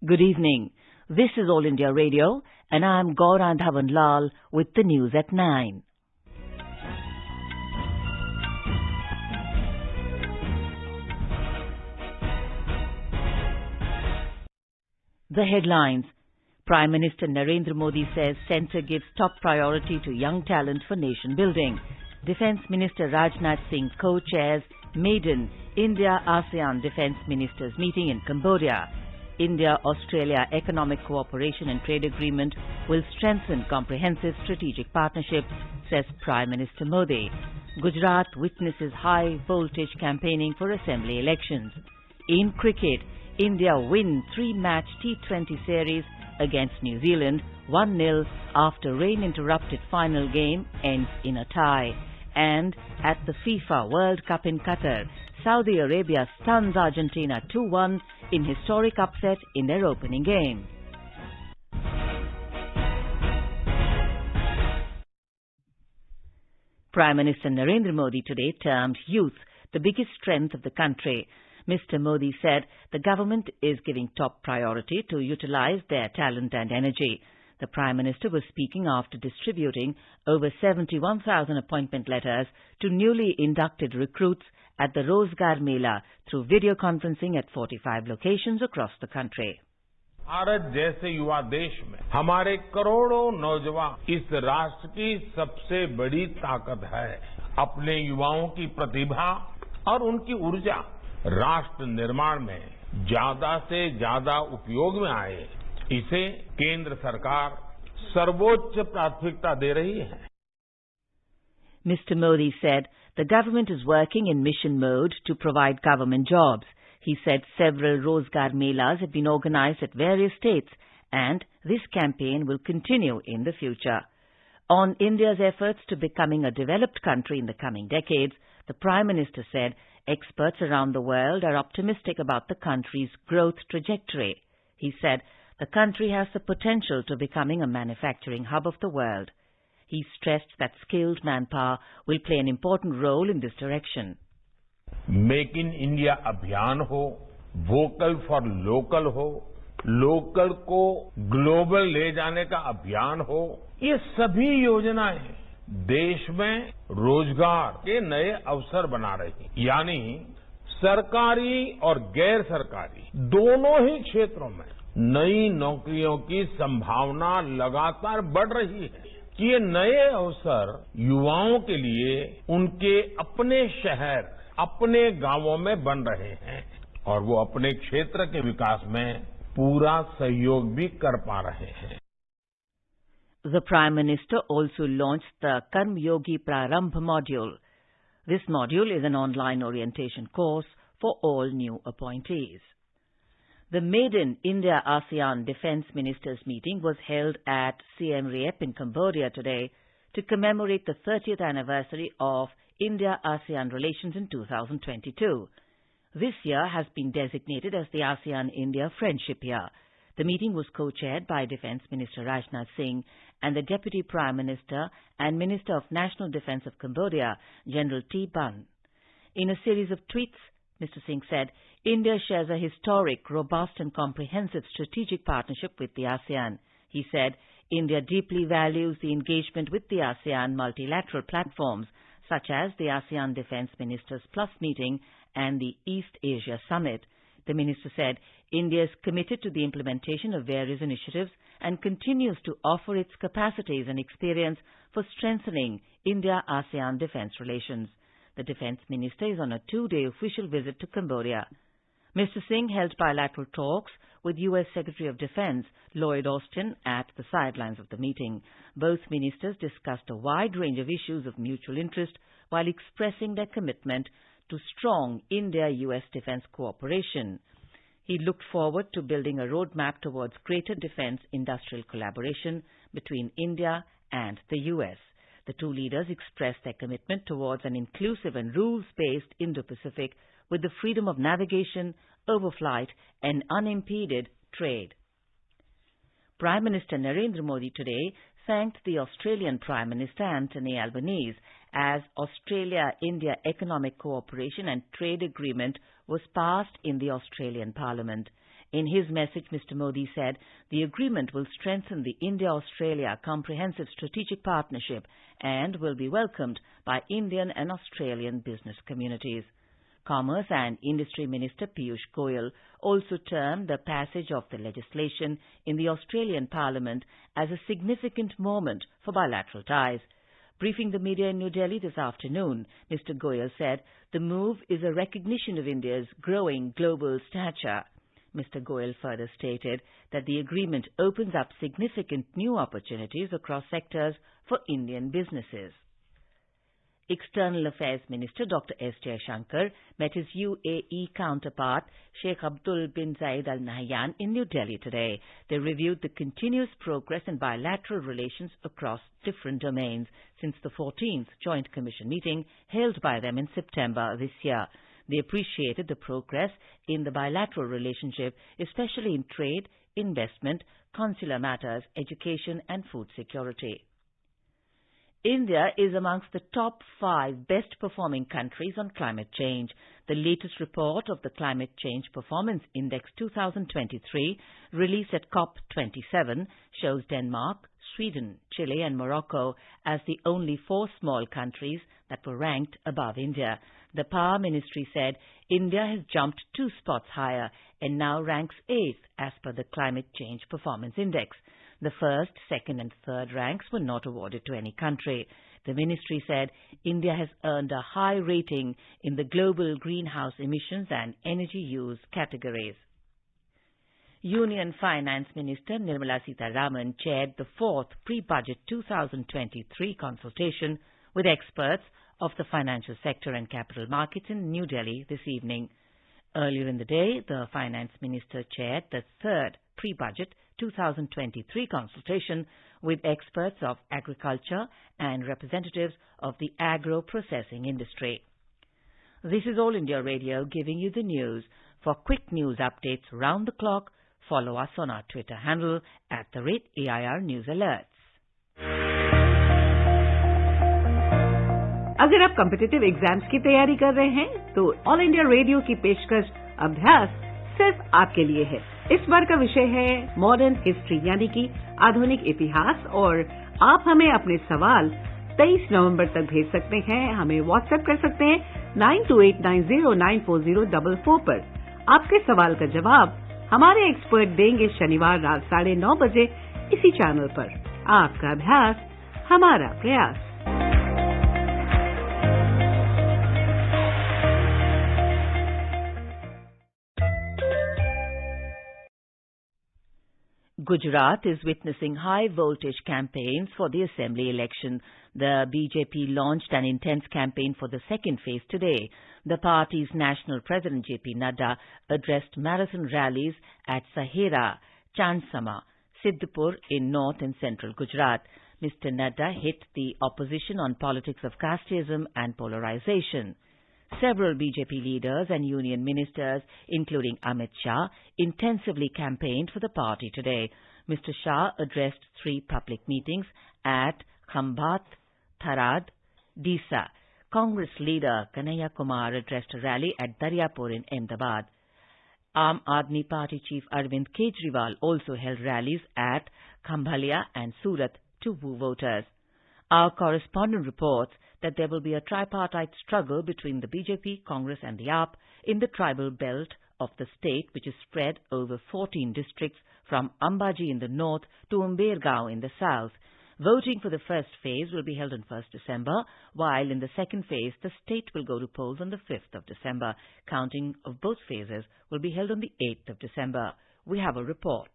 Good evening. This is All India Radio and I am Gaurang Dhawan Lal with the news at 9. The headlines. Prime Minister Narendra Modi says centre gives top priority to young talent for nation building. Defence Minister Rajnath Singh co-chairs maiden India-ASEAN Defence Ministers meeting in Cambodia. India-Australia Economic Cooperation and Trade Agreement will strengthen comprehensive strategic partnership, says Prime Minister Modi. Gujarat witnesses high-voltage campaigning for assembly elections. In cricket, India win 3-match T20 series against New Zealand 1-0 after rain-interrupted final game ends in a tie. And at the FIFA World Cup in Qatar, Saudi Arabia stuns Argentina 2-1 in historic upset in their opening game. Prime Minister Narendra Modi today termed youth the biggest strength of the country. Mr. Modi said the government is giving top priority to utilize their talent and energy. The Prime Minister was speaking after distributing over 71,000 appointment letters to newly inducted recruits at the Rozgar Mela through video conferencing at 45 locations across the country. Bharat जैसे युवा देश में हमारे करोड़ों नौजवान इस राष्ट्र की सबसे बड़ी ताकत है। अपने युवाओं की प्रतिभा और उनकी ऊर्जा राष्ट्र निर्माण में ज्यादा से ज्यादा उपयोग में आए, इसे केंद्र सरकार सर्वोच्च प्राथमिकता दे रही है. Mr. Modi said the government is working in mission mode to provide government jobs. He said several Rozgar Melas have been organized at various states and this campaign will continue in the future. On India's efforts to becoming a developed country in the coming decades, the Prime Minister said experts around the world are optimistic about the country's growth trajectory. He said the country has the potential to becoming a manufacturing hub of the world. He stressed that skilled manpower will play an important role in this direction. Make in India अभियान हो, vocal for local हो, local को global ले जाने का अभियान हो, ये सभी योजनाएं देश में रोजगार के नए अवसर बना रही, यानी सरकारी और गैर सरकारी दोनों ही क्षेत्रों में नई नौकरियों की संभावना लगातार बढ़ रही है. ये नए अवसर युवाओं के लिए उनके अपने शहर, अपने गांवों में बन रहे हैं और वो अपने क्षेत्र के विकास में पूरा सहयोग भी कर पा रहे हैं. The Prime Minister also launched the Karm Yogi Prarambh module. This module is an online orientation course for all new appointees. The maiden India-ASEAN Defence Ministers meeting was held at Siem Reap in Cambodia today to commemorate the 30th anniversary of India-ASEAN relations in 2022. This year has been designated as the ASEAN-India Friendship Year. The meeting was co-chaired by Defence Minister Rajnath Singh and the Deputy Prime Minister and Minister of National Defence of Cambodia, General T. Ban. In a series of tweets, Mr. Singh said, India shares a historic, robust and comprehensive strategic partnership with the ASEAN. He said, India deeply values the engagement with the ASEAN multilateral platforms, such as the ASEAN Defence Ministers Plus meeting and the East Asia Summit. The minister said, India is committed to the implementation of various initiatives and continues to offer its capacities and experience for strengthening India-ASEAN defence relations. The defence minister is on a 2-day official visit to Cambodia. Mr. Singh held bilateral talks with U.S. Secretary of Defense Lloyd Austin at the sidelines of the meeting. Both ministers discussed a wide range of issues of mutual interest while expressing their commitment to strong India-U.S. defense cooperation. He looked forward to building a roadmap towards greater defense industrial collaboration between India and the U.S. The two leaders expressed their commitment towards an inclusive and rules-based Indo-Pacific with the freedom of navigation, overflight and unimpeded trade. Prime Minister Narendra Modi today thanked the Australian Prime Minister Anthony Albanese as Australia-India Economic Cooperation and Trade Agreement was passed in the Australian Parliament. In his message, Mr. Modi said the agreement will strengthen the India-Australia Comprehensive Strategic Partnership and will be welcomed by Indian and Australian business communities. Commerce and Industry Minister Piyush Goyal also termed the passage of the legislation in the Australian Parliament as a significant moment for bilateral ties. Briefing the media in New Delhi this afternoon, Mr. Goyal said the move is a recognition of India's growing global stature. Mr. Goyal further stated that the agreement opens up significant new opportunities across sectors for Indian businesses. External Affairs Minister Dr. S. Jaishankar met his UAE counterpart Sheikh Abdul bin Zayed Al Nahyan in New Delhi today. They reviewed the continuous progress in bilateral relations across different domains since the 14th Joint Commission meeting held by them in September this year. They appreciated the progress in the bilateral relationship, especially in trade, investment, consular matters, education and food security. India is amongst the top 5 best-performing countries on climate change. The latest report of the Climate Change Performance Index 2023, released at COP27, shows Denmark, Sweden, Chile and Morocco as the only 4 small countries that were ranked above India. The Power Ministry said India has jumped 2 spots higher and now ranks 8th as per the Climate Change Performance Index. The first, second and third ranks were not awarded to any country. The ministry said India has earned a high rating in the global greenhouse emissions and energy use categories. Union Finance Minister Nirmala Sitharaman chaired the 4th Pre-Budget 2023 consultation with experts of the financial sector and capital markets in New Delhi this evening. Earlier in the day, the Finance Minister chaired the 3rd Pre-Budget 2023 consultation with experts of agriculture and representatives of the agro-processing industry. This is All India Radio giving you the news. For quick news updates round the clock, follow us on our Twitter handle @AIR News Alerts. अगर आप competitive exams की तैयारी कर रहे हैं तो all India radio की पेशकश अभ्यास सिर्फ आपके लिए है। इस बार का विषय है मॉडर्न हिस्ट्री यानी कि आधुनिक इतिहास और आप हमें अपने सवाल 23 नवंबर तक भेज सकते हैं। हमें व्हाट्सएप कर सकते हैं 9289094044 पर। आपके सवाल का जवाब हमारे एक्सपर्ट देंगे शनिवार रात 9:30 बजे इसी चैनल पर। आपका अभ्यास हमारा प्रयास। Gujarat is witnessing high-voltage campaigns for the assembly election. The BJP launched an intense campaign for the second phase today. The party's national president, J.P. Nadda, addressed marathon rallies at Sahera, Chansama, Siddhpur in north and central Gujarat. Mr. Nadda hit the opposition on politics of casteism and polarization. Several BJP leaders and union ministers, including Amit Shah, intensively campaigned for the party today. Mr. Shah addressed 3 public meetings at Khambat, Tharad, Disa. Congress leader Kanhaiya Kumar addressed a rally at Daryapur in Ahmedabad. Aam Aadmi Party chief Arvind Kejriwal also held rallies at Khambhalia and Surat to woo voters. Our correspondent reports that there will be a tripartite struggle between the BJP, Congress and the AAP in the tribal belt of the state, which is spread over 14 districts from Ambaji in the north to Umbergaon in the south. Voting for the first phase will be held on 1st December, while in the second phase, the state will go to polls on the 5th of December. Counting of both phases will be held on the 8th of December. We have a report.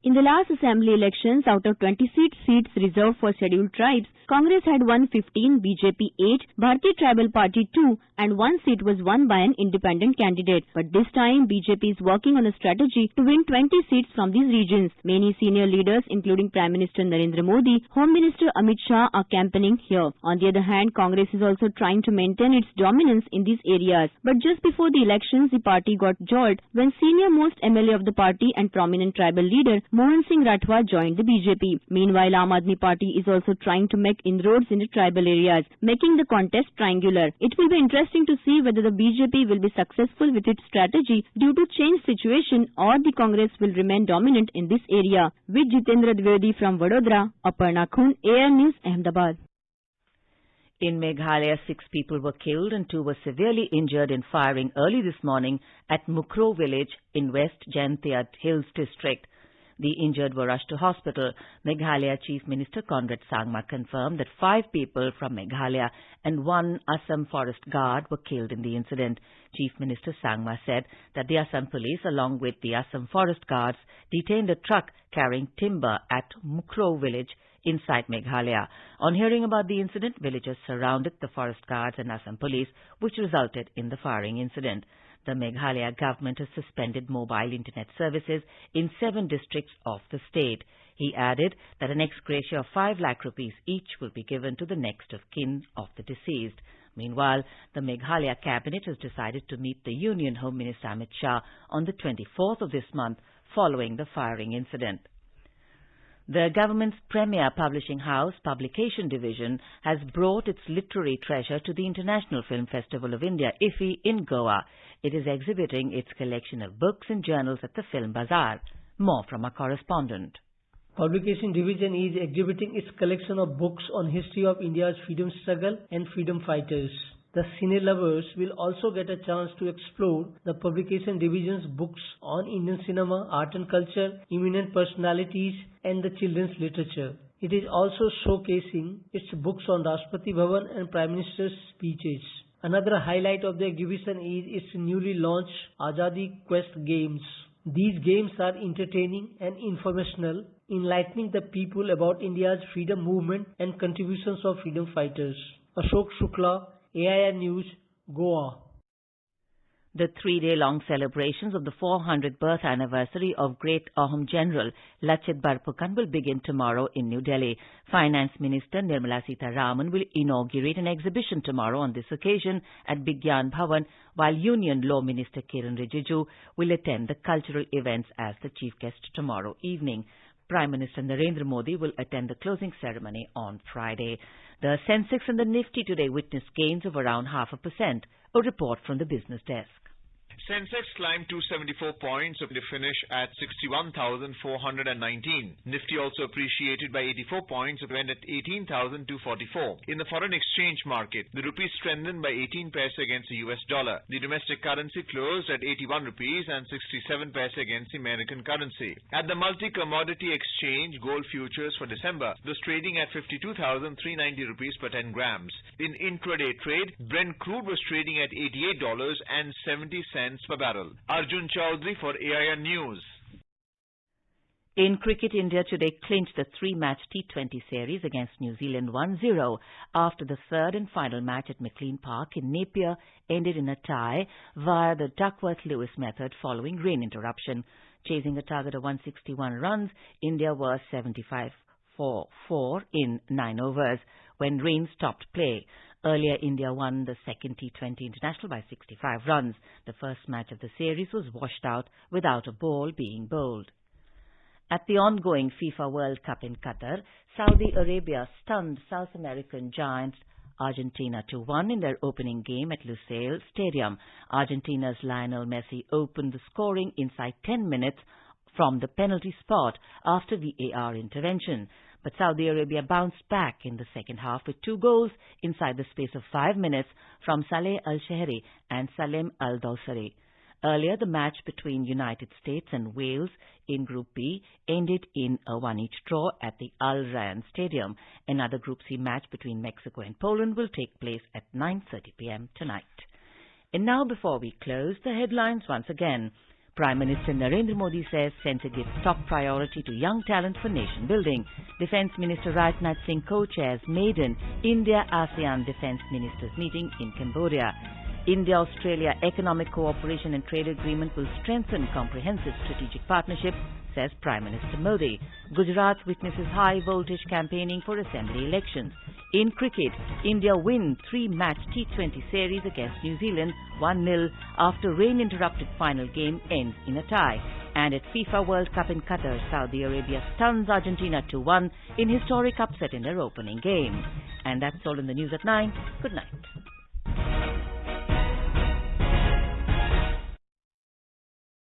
In the last assembly elections, out of 26 seats reserved for scheduled tribes, Congress had won 15, BJP 8, Bharatiya Tribal Party 2, and 1 seat was won by an independent candidate. But this time, BJP is working on a strategy to win 20 seats from these regions. Many senior leaders, including Prime Minister Narendra Modi, Home Minister Amit Shah, are campaigning here. On the other hand, Congress is also trying to maintain its dominance in these areas. But just before the elections, the party got jolt when senior-most MLA of the party and prominent tribal leader Mohan Singh Rathwar joined the BJP. Meanwhile, Aam Aadmi Party is also trying to make inroads in the tribal areas, making the contest triangular. It will be interesting to see whether the BJP will be successful with its strategy due to changed situation, or the Congress will remain dominant in this area. With Jitendra Dwivedi from Vadodara, Aparna Khun, AR News, Ahmedabad. In Meghalaya, 6 people were killed and 2 were severely injured in firing early this morning at Mukro village in West Jaintia Hills district. The injured were rushed to hospital. Meghalaya Chief Minister Conrad Sangma confirmed that 5 people from Meghalaya and 1 Assam forest guard were killed in the incident. Chief Minister Sangma said that the Assam police, along with the Assam forest guards, detained a truck carrying timber at Mukro village inside Meghalaya. On hearing about the incident, villagers surrounded the forest guards and Assam police, which resulted in the firing incident. The Meghalaya government has suspended mobile internet services in 7 districts of the state. He added that an ex gratia of 5 lakh rupees each will be given to the next of kin of the deceased. Meanwhile, the Meghalaya cabinet has decided to meet the Union Home Minister Amit Shah on the 24th of this month following the firing incident. The government's premier publishing house, Publication Division, has brought its literary treasure to the International Film Festival of India, IFFI, in Goa. It is exhibiting its collection of books and journals at the Film Bazaar. More from our correspondent. Publication Division is exhibiting its collection of books on history of India's freedom struggle and freedom fighters. The cine lovers will also get a chance to explore the Publication Division's books on Indian cinema, art and culture, eminent personalities, and the children's literature. It is also showcasing its books on Rashtrapati Bhavan and Prime Minister's speeches. Another highlight of the exhibition is its newly launched Azadi Quest games. These games are entertaining and informational, enlightening the people about India's freedom movement and contributions of freedom fighters. Ashok Shukla, AIR News, Goa. The 3-day-long celebrations of the 400th birth anniversary of great Ahom General Lachit Borphukan will begin tomorrow in New Delhi. Finance Minister Nirmala Sitharaman will inaugurate an exhibition tomorrow on this occasion at Vigyan Bhavan, while Union Law Minister Kiren Rijiju will attend the cultural events as the chief guest tomorrow evening. Prime Minister Narendra Modi will attend the closing ceremony on Friday. The Sensex and the Nifty today witnessed gains of around 0.5%. A report from the business desk. Sensex climbed 274 points to finish at 61,419. Nifty also appreciated by 84 points to end at 18,244. In the foreign exchange market, the rupee strengthened by 18 paise against the US dollar. The domestic currency closed at 81 rupees and 67 paise against the American currency. At the multi-commodity exchange, gold futures for December was trading at 52,390 rupees per 10 grams. In intraday trade, Brent crude was trading at $88.70 per barrel. Arjun Chaudhary for AIR News. In cricket, India today clinched the 3-match T20 series against New Zealand 1-0 after the third and final match at McLean Park in Napier ended in a tie via the Duckworth-Lewis method following rain interruption. Chasing a target of 161 runs, India was 75 for 4 in 9 overs when rain stopped play. Earlier, India won the second T20 international by 65 runs. The first match of the series was washed out without a ball being bowled. At the ongoing FIFA World Cup in Qatar, Saudi Arabia stunned South American giants Argentina 2-1 in their opening game at Lusail Stadium. Argentina's Lionel Messi opened the scoring inside 10 minutes from the penalty spot after VAR intervention. But Saudi Arabia bounced back in the second half with 2 goals inside the space of 5 minutes from Saleh Al-Shehri and Salem Al-Dawsari. Earlier, the match between United States and Wales in Group B ended in a 1-each draw at the Al Rayyan Stadium. Another Group C match between Mexico and Poland will take place at 9:30 p.m. tonight. And now, before we close, the headlines once again. Prime Minister Narendra Modi says Centre gives top priority to young talent for nation building. Defence Minister Rajnath Singh co-chairs maiden India-ASEAN Defence Ministers meeting in Cambodia. India-Australia Economic Cooperation and Trade Agreement will strengthen comprehensive strategic partnership, says Prime Minister Modi. Gujarat witnesses high-voltage campaigning for assembly elections. In cricket, India win 3-match T20 series against New Zealand 1-0 after rain-interrupted final game ends in a tie. And at FIFA World Cup in Qatar, Saudi Arabia stuns Argentina 2-1 in historic upset in their opening game. And that's all in the news at 9. Good night.